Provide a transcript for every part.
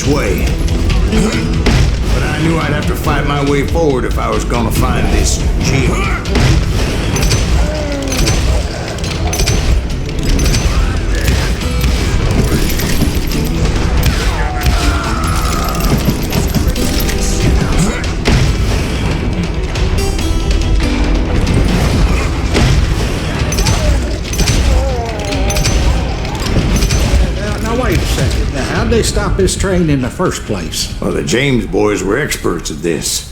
which way. But I knew I'd have to fight my way forward if I was gonna find this Jim. Wait a second. Now, how'd they stop this train in the first place? Well, the James boys were experts at this.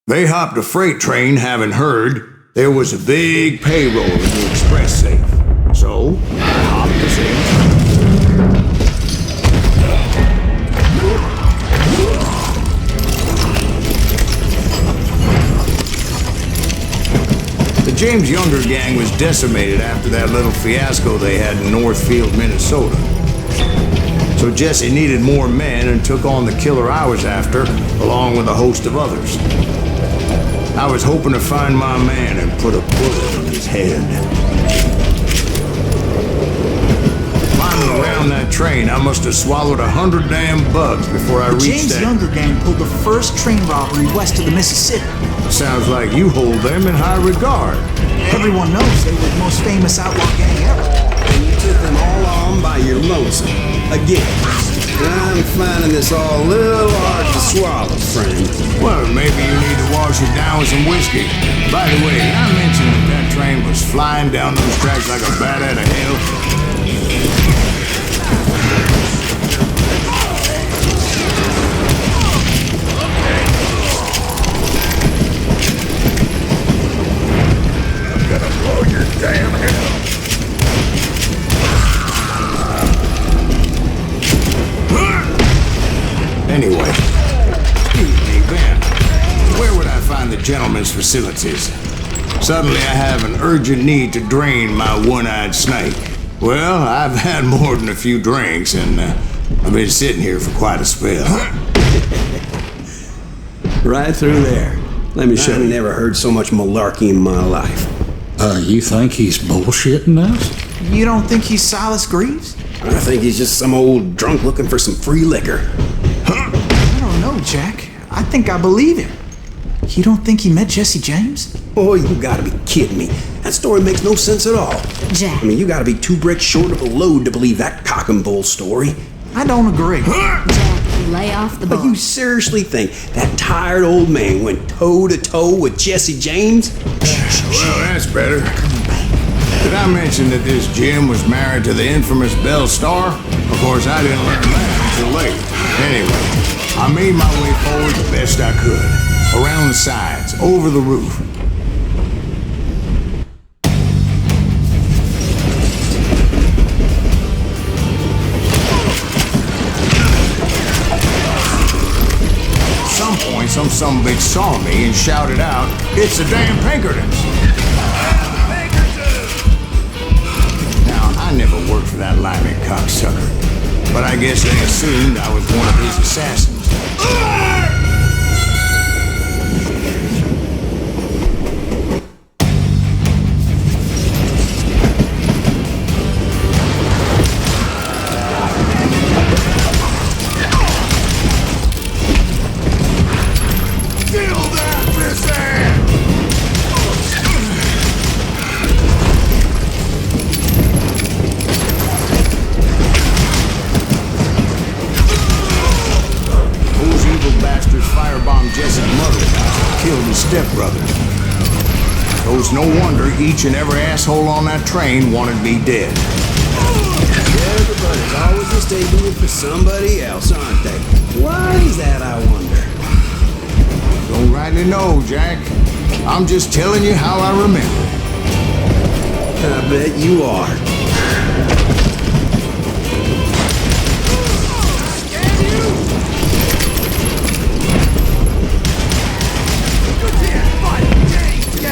They hopped a freight train, having heard there was a big payroll in the express safe. So, I hopped the same train. The James Younger gang was decimated after that little fiasco they had in Northfield, Minnesota. So Jesse needed more men and took on the killer I was after, along with a host of others. I was hoping to find my man and put a bullet in his head. Climbing around that train, I must have swallowed 100 damn bugs before I reached James that. Younger gang pulled the first train robbery west of the Mississippi. Sounds like you hold them in high regard. Everyone knows they were the most famous outlaw gang ever. And you took them all on by your lonesome. Again. I'm finding this all a little hard to swallow, friend. Well, maybe you need to wash it down with some whiskey. By the way, did I mention that train was flying down those tracks like a bat out of hell? I'm gonna blow your damn head off. Anyway, excuse me, Ben. Where would I find the gentleman's facilities? Suddenly I have an urgent need to drain my one-eyed snake. Well, I've had more than a few drinks, and I've been sitting here for quite a spell. Right through there. Let me show you. Never heard so much malarkey in my life. You think he's bullshitting us? You don't think he's Silas Greaves? I think he's just some old drunk looking for some free liquor. I don't know, Jack. I think I believe him. You don't think he met Jesse James? Oh, you gotta be kidding me. That story makes no sense at all. Jack. I mean, you gotta be 2 bricks short of a load to believe that cock and bull story. I don't agree. Jack, lay off the But bar. you seriously think that tired old man went toe-to-toe with Jesse James? Well, that's better. Did I mention that this Jim was married to the infamous Belle Starr? Of course, I didn't learn that until late. Anyway, I made my way forward the best I could. Around the sides, over the roof. At some point, some sumbitch saw me and shouted out, "It's the damn Pinkertons!" Now, I never worked for that limey cocksucker, but I guess they assumed I was one of his assassins. Stepbrother. So it's no wonder each and every asshole on that train wanted me dead. Everybody's always mistaking you for somebody else, aren't they? Why is that, I wonder? Don't rightly know, Jack. I'm just telling you how I remember. I bet you are.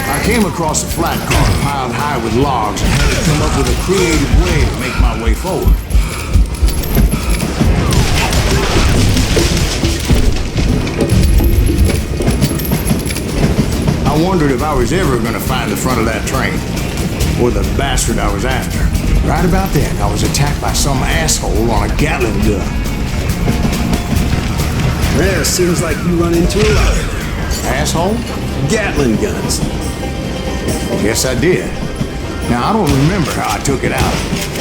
I came across a flat car piled high with logs and had to come up with a creative way to make my way forward. I wondered if I was ever going to find the front of that train, or the bastard I was after. Right about then, I was attacked by some asshole on a Gatling gun. Well, seems like you run into a lot. Asshole? Gatling guns. Yes, I did. Now, I don't remember how I took it out.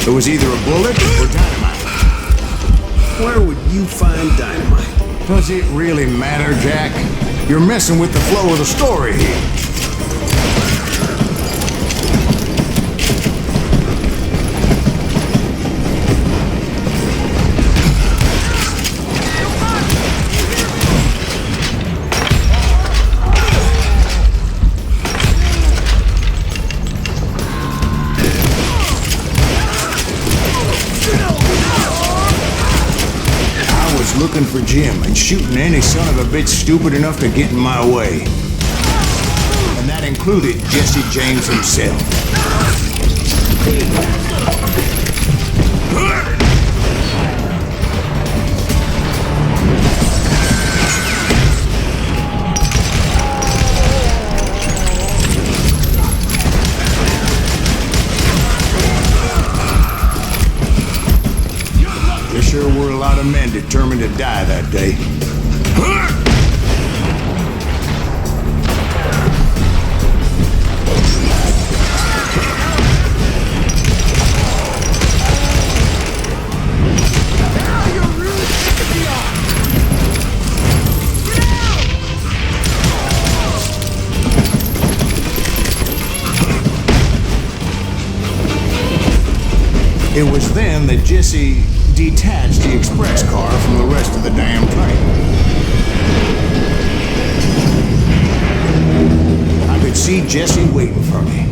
It was either a bullet or dynamite. Where would you find dynamite? Does it really matter, Jack? You're messing with the flow of the story here. Looking for Jim and shooting any son of a bitch stupid enough to get in my way. And that included Jesse James himself. There were a lot of men determined to die that day. It was then that Jesse detached the express car from the rest of the damn train. I could see Jesse waiting for me,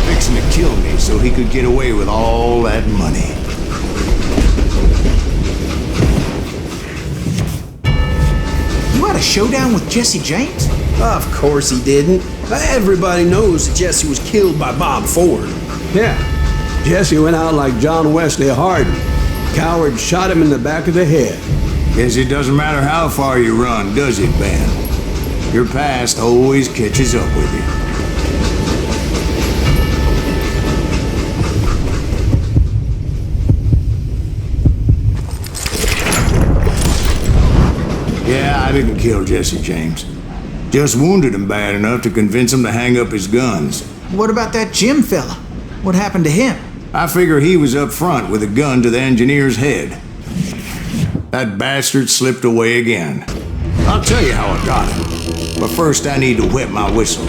fixing to kill me so he could get away with all that money. You had a showdown with Jesse James? Of course he didn't. Everybody knows that Jesse was killed by Bob Ford. Yeah, Jesse went out like John Wesley Hardin. Coward shot him in the back of the head. Guess it doesn't matter how far you run, does it, Ben? Your past always catches up with you. Yeah, I didn't kill Jesse James. Just wounded him bad enough to convince him to hang up his guns. What about that Jim fella? What happened to him? I figure he was up front with a gun to the engineer's head. That bastard slipped away again. I'll tell you how I got him. But first I need to wet my whistle.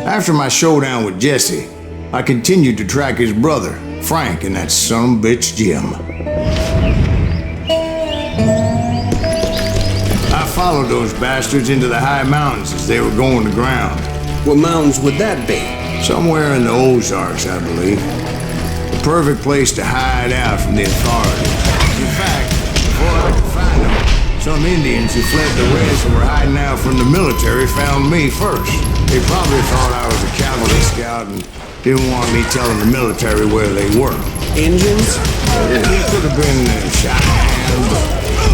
After my showdown with Jesse, I continued to track his brother, Frank, and that sumbitch Jim. I followed those bastards into the high mountains as they were going to ground. What mountains would that be? Somewhere in the Ozarks, I believe. The perfect place to hide out from the authorities. In fact, before I could find them, some Indians who fled the West and were hiding out from the military found me first. They probably thought I was a cavalry scout and didn't want me telling the military where they were. Indians? It could have been Cheyenne, but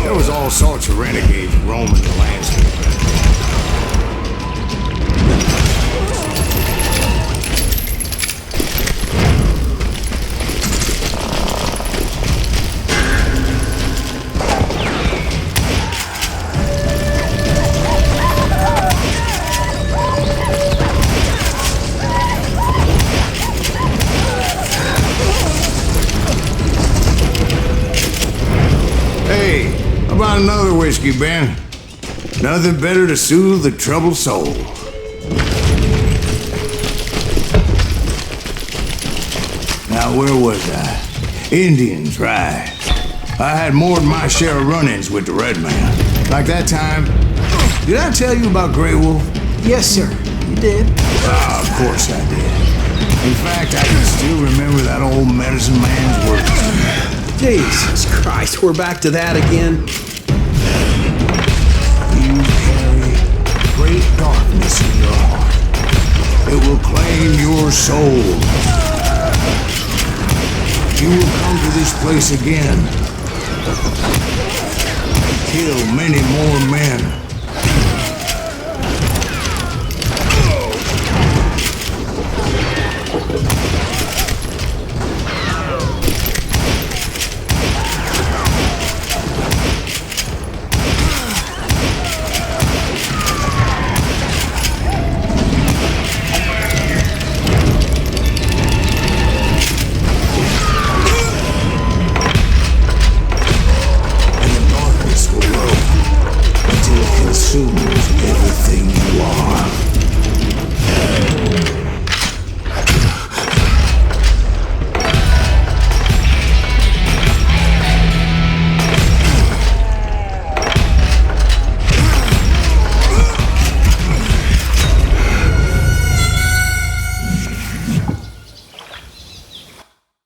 there was all sorts of renegades roaming the landscape. About another whiskey, Ben. Nothing better to soothe the troubled soul. Now, where was I? Indians, right. I had more than my share of run-ins with the red man. Like that time, did I tell you about Grey Wolf? Yes, sir. You did. Ah, of course I did. In fact, I can still remember that old medicine man's words. Jesus Christ, we're back to that again. You carry great darkness in your heart. It will claim your soul. You will come to this place again. Kill many more men. Everything you are.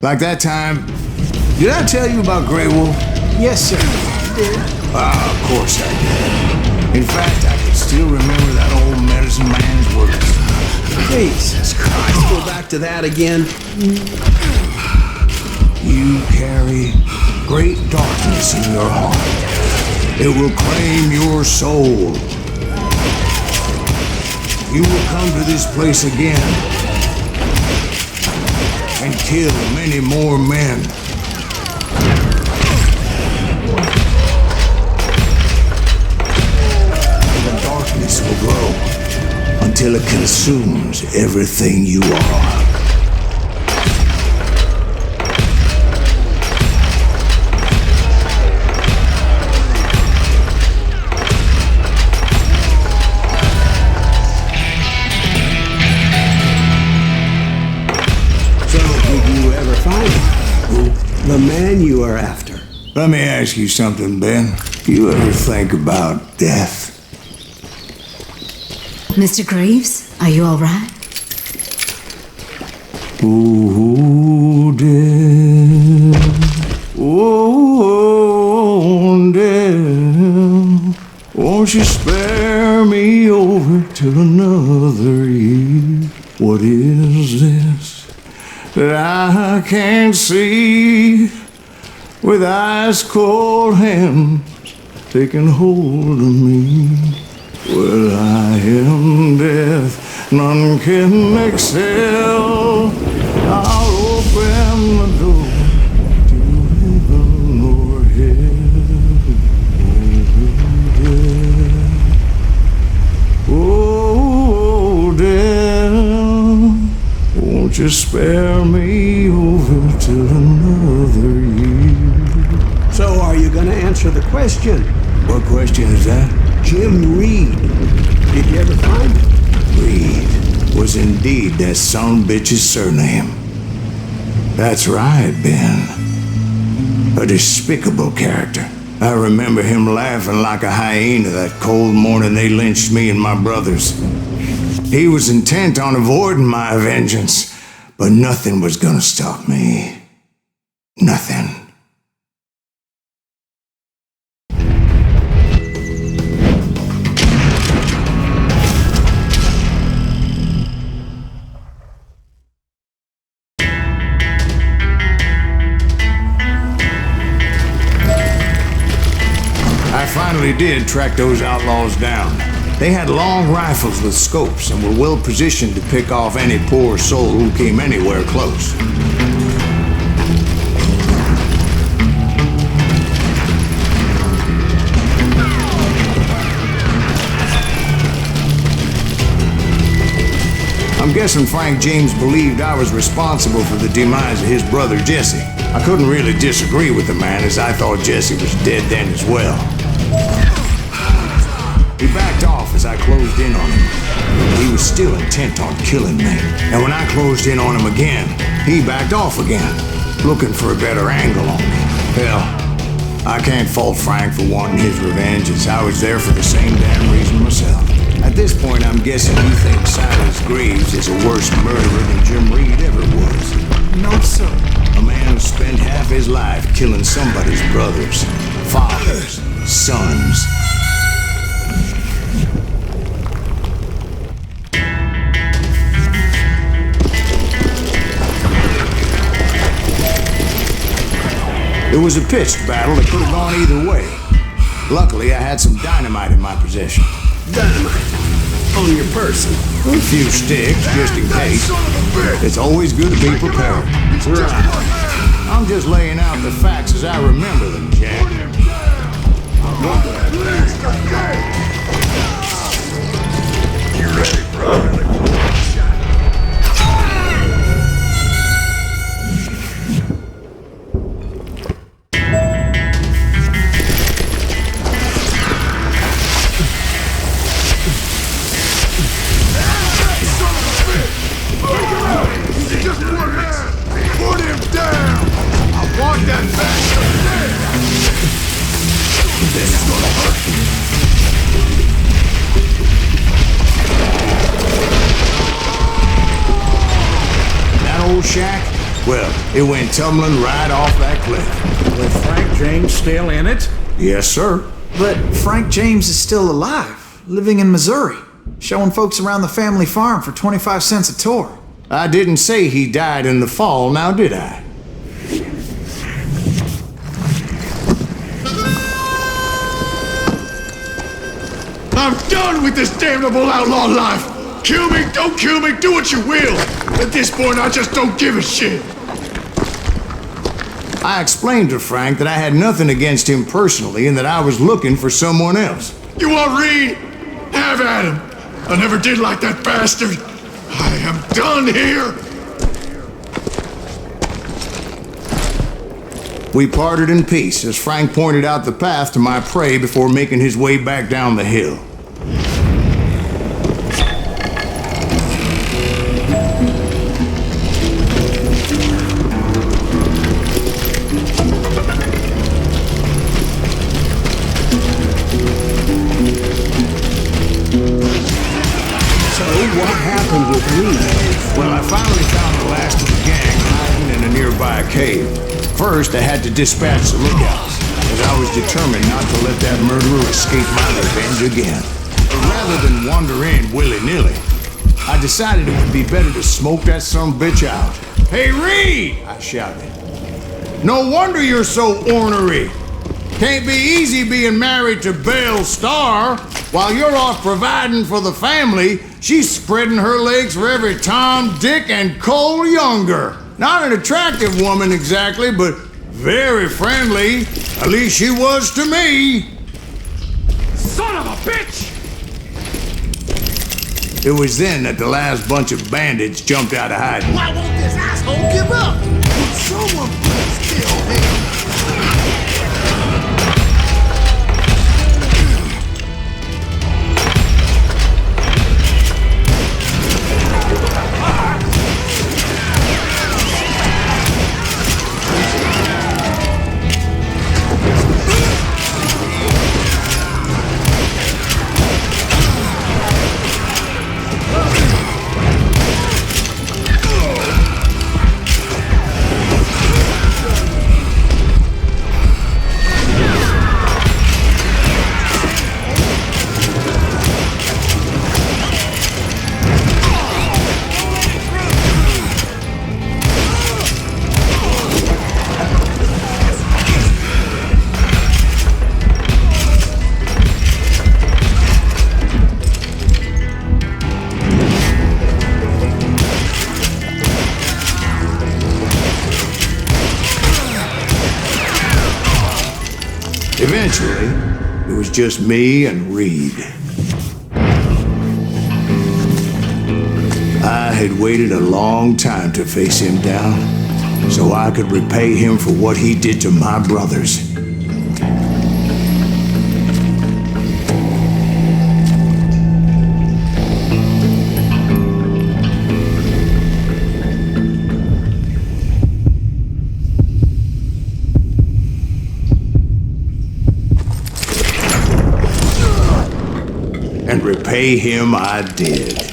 Like that time, did I tell you about Grey Wolf? Yes, sir. You did. Ah, of course I did. In fact, I can still remember that old medicine man's words. Jesus Christ, we're back to that again. You carry great darkness in your heart. It will claim your soul. You will come to this place again and kill many more men. Will grow until it consumes everything you are. So, did you ever find the man you are after? Let me ask you something, Ben. You ever think about death? Mr. Greaves, are you all right? Oh, death. Oh, death. Won't you spare me over till another year? What is this that I can't see with ice cold hands taking hold of me? Well, I am death, none can excel. I'll open the door to heaven or hell. Oh, death, won't you spare me over till another year? So, are you going to answer the question? What question is that? Jim Reed. Did you ever find him? Reed was indeed that son bitch's surname. That's right, Ben. A despicable character. I remember him laughing like a hyena that cold morning they lynched me and my brothers. He was intent on avoiding my vengeance, but nothing was gonna stop me. Nothing. I finally did track those outlaws down. They had long rifles with scopes and were well positioned to pick off any poor soul who came anywhere close. I'm guessing Frank James believed I was responsible for the demise of his brother Jesse. I couldn't really disagree with the man, as I thought Jesse was dead then as well. He backed off as I closed in on him. He was still intent on killing me. And when I closed in on him again, he backed off again, looking for a better angle on me. Hell, I can't fault Frank for wanting his revenge, as I was there for the same damn reason myself. At this point, I'm guessing you think Silas Greaves is a worse murderer than Jim Reed ever was. No, sir. A man who spent half his life killing somebody's brothers, fathers, sons. It was a pitched battle that could have gone either way. Luckily, I had some dynamite in my possession. Dynamite. On your person. A few sticks, just in case. It's always good to be prepared. Right. I'm just laying out the facts as I remember them, Jack. You ready, bro? Shack? Well, it went tumbling right off that cliff. With Frank James still in it? Yes, sir. But Frank James is still alive, living in Missouri, showing folks around the family farm for 25 cents a tour. I didn't say he died in the fall, now did I? I'm done with this damnable outlaw life! Kill me, don't kill me, do what you will! At this point, I just don't give a shit! I explained to Frank that I had nothing against him personally and that I was looking for someone else. You want Reed? Have at him! I never did like that bastard! I am done here! We parted in peace as Frank pointed out the path to my prey before making his way back down the hill. What happened with Reed? Well, I finally found the last of the gang hiding in a nearby cave. First, I had to dispatch the lookouts, as I was determined not to let that murderer escape my revenge again. But rather than wander in willy-nilly, I decided it would be better to smoke that sumbitch out. "Hey, Reed!" I shouted. "No wonder you're so ornery. Can't be easy being married to Belle Starr. While you're off providing for the family, she's spreading her legs for every Tom, Dick, and Cole Younger. Not an attractive woman exactly, but very friendly. At least she was to me." Son of a bitch! It was then that the last bunch of bandits jumped out of hiding. Why won't this asshole give up? Would someone please kill him? Eventually, it was just me and Reed. I had waited a long time to face him down, so I could repay him for what he did to my brothers. repay him I did.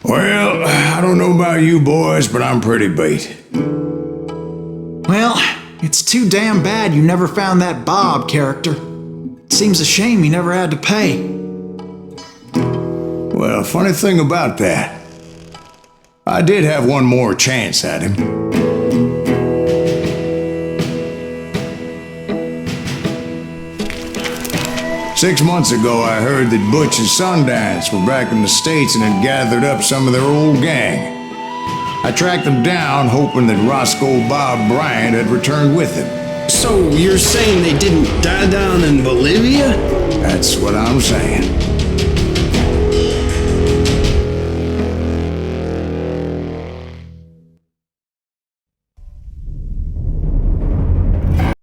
Well, I don't know about you boys, but I'm pretty beat. Well, it's too damn bad you never found that Bob character. Seems a shame you never had to pay. Well, funny thing about that, I did have one more chance at him. 6 months ago, I heard that Butch and Sundance were back in the States and had gathered up some of their old gang. I tracked them down, hoping that Roscoe Bob Bryant had returned with him. So you're saying they didn't die down in Bolivia? That's what I'm saying.